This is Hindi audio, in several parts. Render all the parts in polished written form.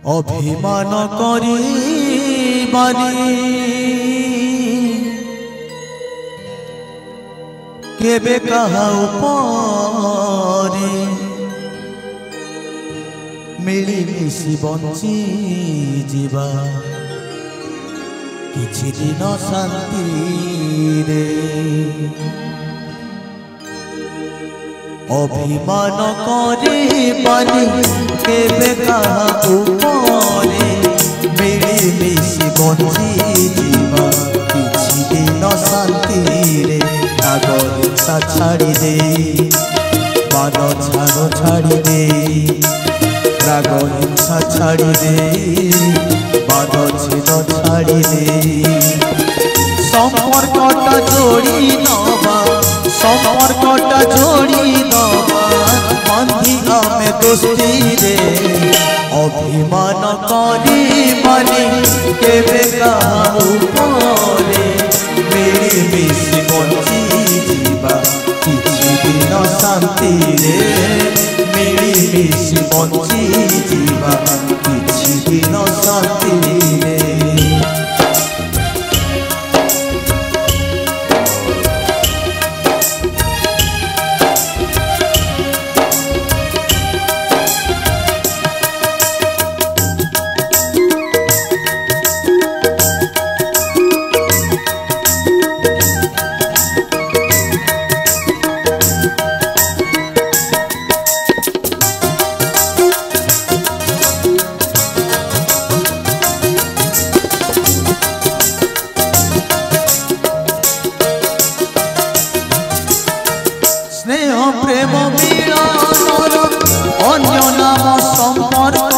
अभिमान करी केबे कहा उपरे मिलिमिशि बंची जीवा किछि दिन शांति रे अभिमान करी केबे कहा उपरे मिलिमिशि बंची जीवा किछि दिन शांति रे हिंसा छाड़ी दे मान छाड़ छाड़ी दे राग हिंसा छाड़ी दे मान छेद छाड़ी दे संपर्कटा जोड़ी नवा संपर्कटा जोड़ी नवा बंधी आमे दोस्ती रे अभिमान करी केबे कहा उपरे मिलिमिशि बंची जीवा किछि दिन शांति रे मिलिमिशि बंची जीवा किछि दिन शांति रे प्रेम मिलनर अन्य नाम संपर्क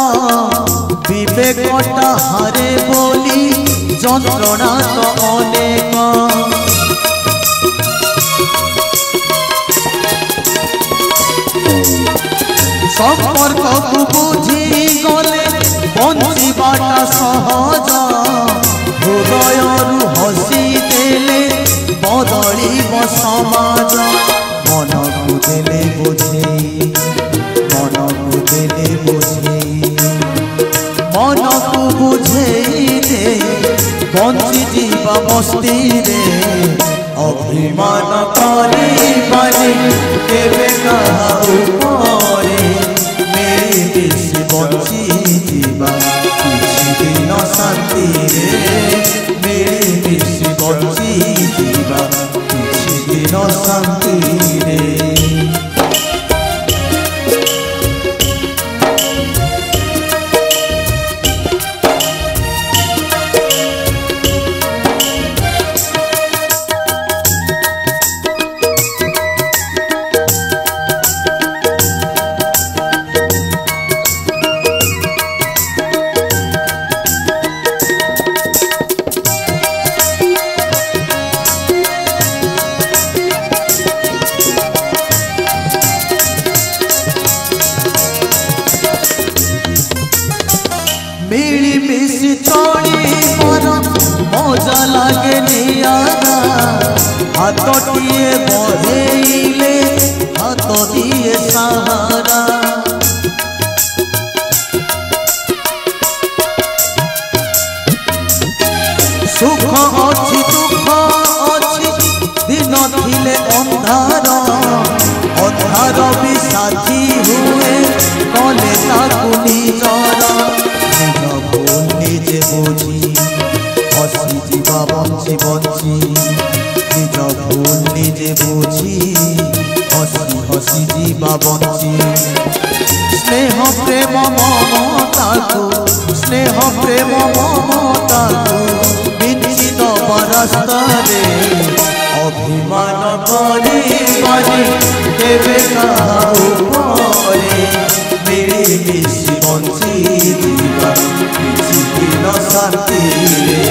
विवेकटा हारे बोली जंत्रणा तो अनेक संपर्क को बुझी गले बंचीबाटा सहज हृदयरु हसी देले बदलिब समाज मन को देले बुझे मन को देले बुझे मन को बुझे दे बंची जीवा मस्ती रे अभिमान करी केबे कहा उपरे मिलिमिशि बंची जीवा किछि दिन शांति रे मिलिमिशि बंची जीवा किछि दिन शांति रे मिलिमिशि चली मोर मजा लागे नियारा हाथटिए बढ़ेले हाथ दिए सहारा सुख अच्छी दुख अच्छी दिन थिले अंधार अंधार भी साथी हुए कले ताकू निजर निजे बुझी हसी जीवा बंची बंची निज भूल निजे बुझी हसी हसी जीवा बंची स्नेह प्रेम ममता को स्नेह प्रेम ममता को बिंची दबा रास्ता रे अभिमान करी केबे कहा उपरे मिलिमिशि बंची जीवा किछि दिन शांति रे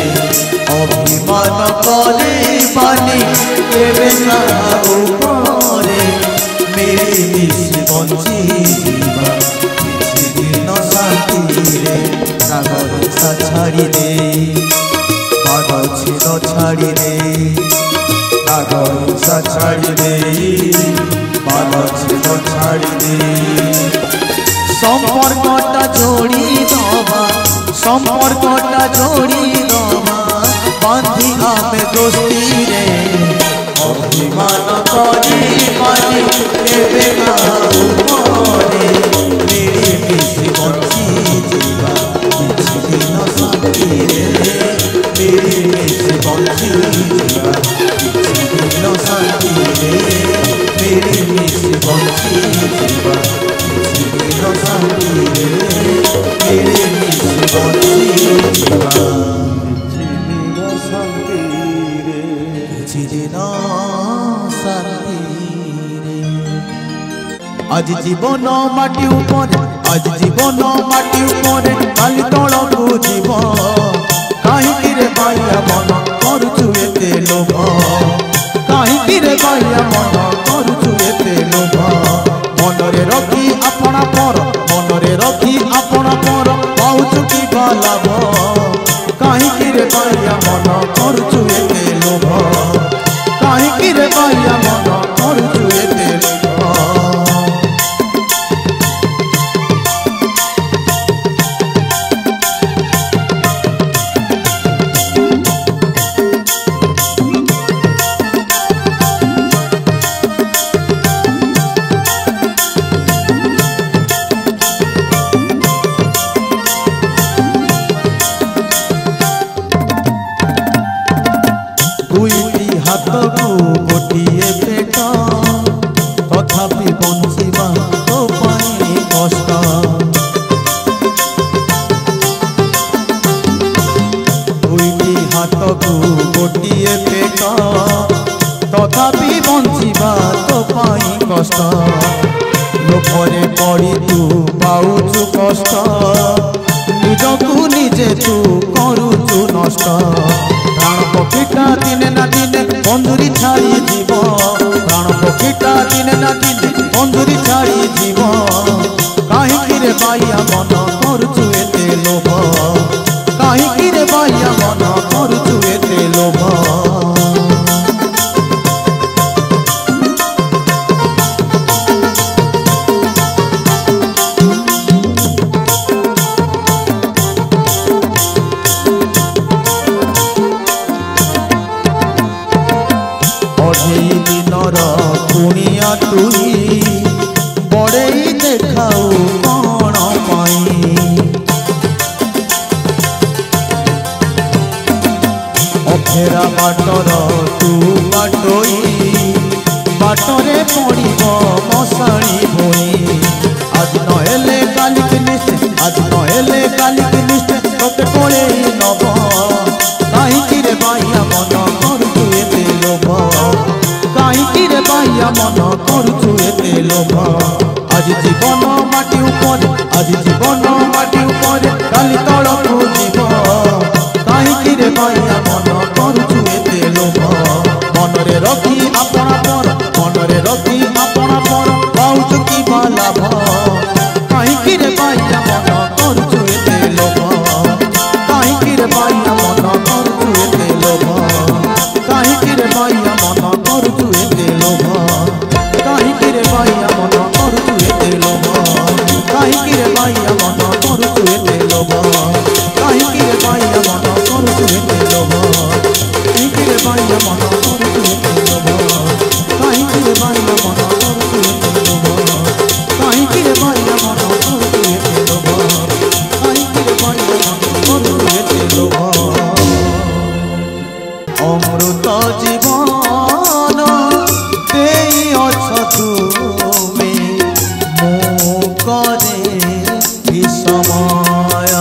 अभिमान करी केबे कहा उपरे मिलिमिशि बंची जीवा किछि दिन शांति रे राग हिंसा छाड़ी दे मान छेद छाड़ी दे राग हिंसा छाड़ी दे मान छेद छाड़ी दे संपर्कटा जोड़ी दवा जीवा किछि दिन शांति रे मेरे मिसे बंची जीवा किछि दिन शांति रे मेरे मिसे बंची जीवा किछि दिन शांति रे मेरे मिसे बंची जीवा आज जीवन माटी ऊपर आज जीवन माटी ऊपर काली तलकू जीव कहीं रे बाया मन करुचु एते लोभ कहीं रे बाया मन करुचु एते लोभ मनरे रखी अपना पर मनरे रखी अपना पर पाउचु की लाभ कहीं रे बाया मन करुचु एते लोभ कहीं रे बाया मन करुचु एते लोभ गोटे पेट तथापि बंचिबा तो पाई कष्ट दुईटी हाथ को गोटे पेट तथापि बंचिबा तो पाई कष्ट लोभरे पड़ी तू पाउचु कष्ट निजकू निजे तू करुचु नष्ट प्राण पक्षीटा दिने ना दिने बंधुरी छाड़ी जीव प्राण पक्षीटा दिने ना दिने बंधुरी छाड़ी जीव कहीं रे बाया मन करुचु एते लोभ कहीं रे बाया मन करुचु एते लोभ दिनर कुणिया तुई बड़े देखाऊ कौन पाई अफेरा बाटर तू बाटोई बाटरे पड़ब मशाणी भोई आज नहेले कालिक निश्चय आज नहेले कालिक निश्चय तोते कोले नब कहीं रे बाया मन करुचु एते लोभ कहीं रे बाया मन करुचु एते लोभ आज जीवन माटी ऊपर आज जीवन माटी ऊपर काली तलकू जीव कहीं रे बाया मन करुचु एते लोभ मनरे रखी अपना पर मनरे रखी अपना पर पाउचु की लाभ कहीं रे बाया मन करुचु एते लोभ कहीं रे बाया मन करुचु एते लोभ कहीं रे बाया मन करुचु एते लोभ कहीं रे बाया मन करुचु एते लोभ कहीं रे बाया मन करुचु एते लोभ कहीं रे बाया मन करुचु एते लोभ कहीं रे बाया मन करुचु एते लोभ कहीं रे बाया मन करुचु एते लोभ कहीं रे बाया मन करुचु एते लोभ कहीं रे बाया मन करुचु एते लोभ अमृत जीवन देई अछ तुमे मो करे समय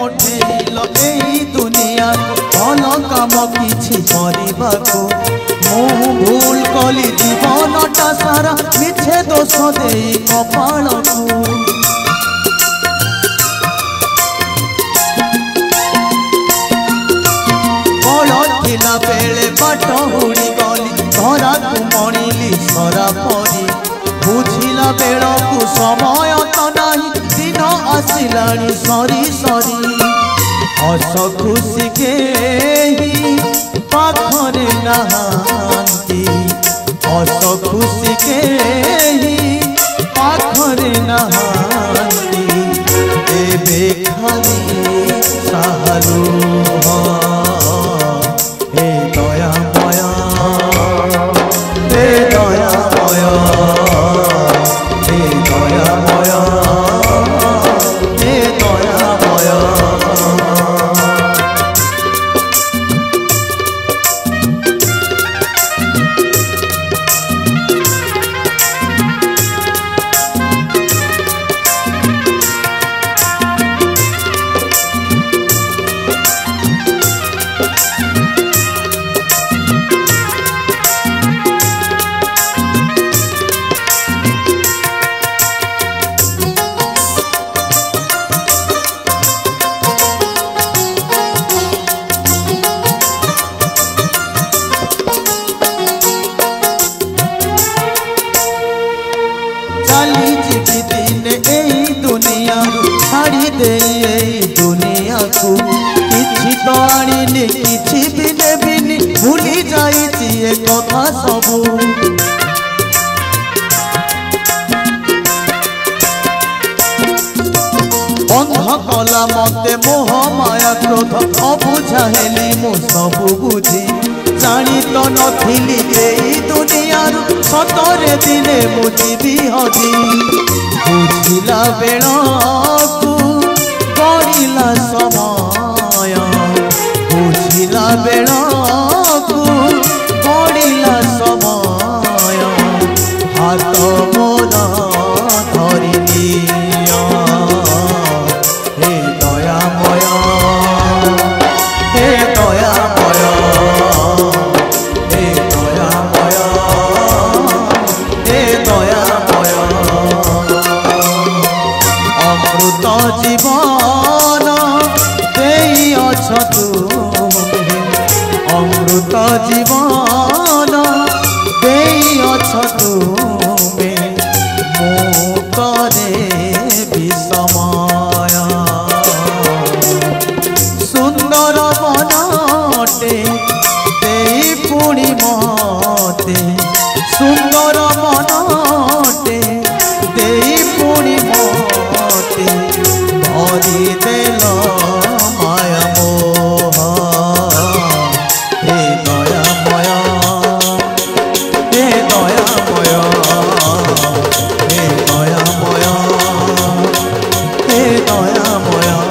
पठेल एई दुनिया भल काम किछि करबाको मु भूल कली जीवनटा सारा मिछे दोष देई कपाळकू थिला बेले बाट हुड़ी गली धरा को मणिली सरा परी बुझिला बेलकू समय तो नाही दिन आसिलानी सरी सरी हस खुशी के पाखरे नहांती हस खुशी के पाखरे नहांती एबे खाली सालू छाड़ी दे दुनिया को किछि तो आनिनी किछि भी देबिनी भूली जाइछि ए कथा सबू बंध कला मते मोह माया क्रोध अबुझा हेली मु सबू बुझी जानी तो नथिली एई दुनियारू सतरे दिने मु जीवी हजी बुझिला बेलकू गड़िला समय बुझिला बेलकू गड़िला समय हाथ मोर धरि निया हे दयामय हे दयामय हे दयामय हे दयामय अमृत जीवन देई अछ तुमे अमृत जीवन देई अछ तुमे मोतरे विषमय सुंदर मनटे देई पुणी मते सुंदर मनटे देई पुणी मते भरी देल माया मोह हे दयामय हे दयामय हे दयामय हे दयामय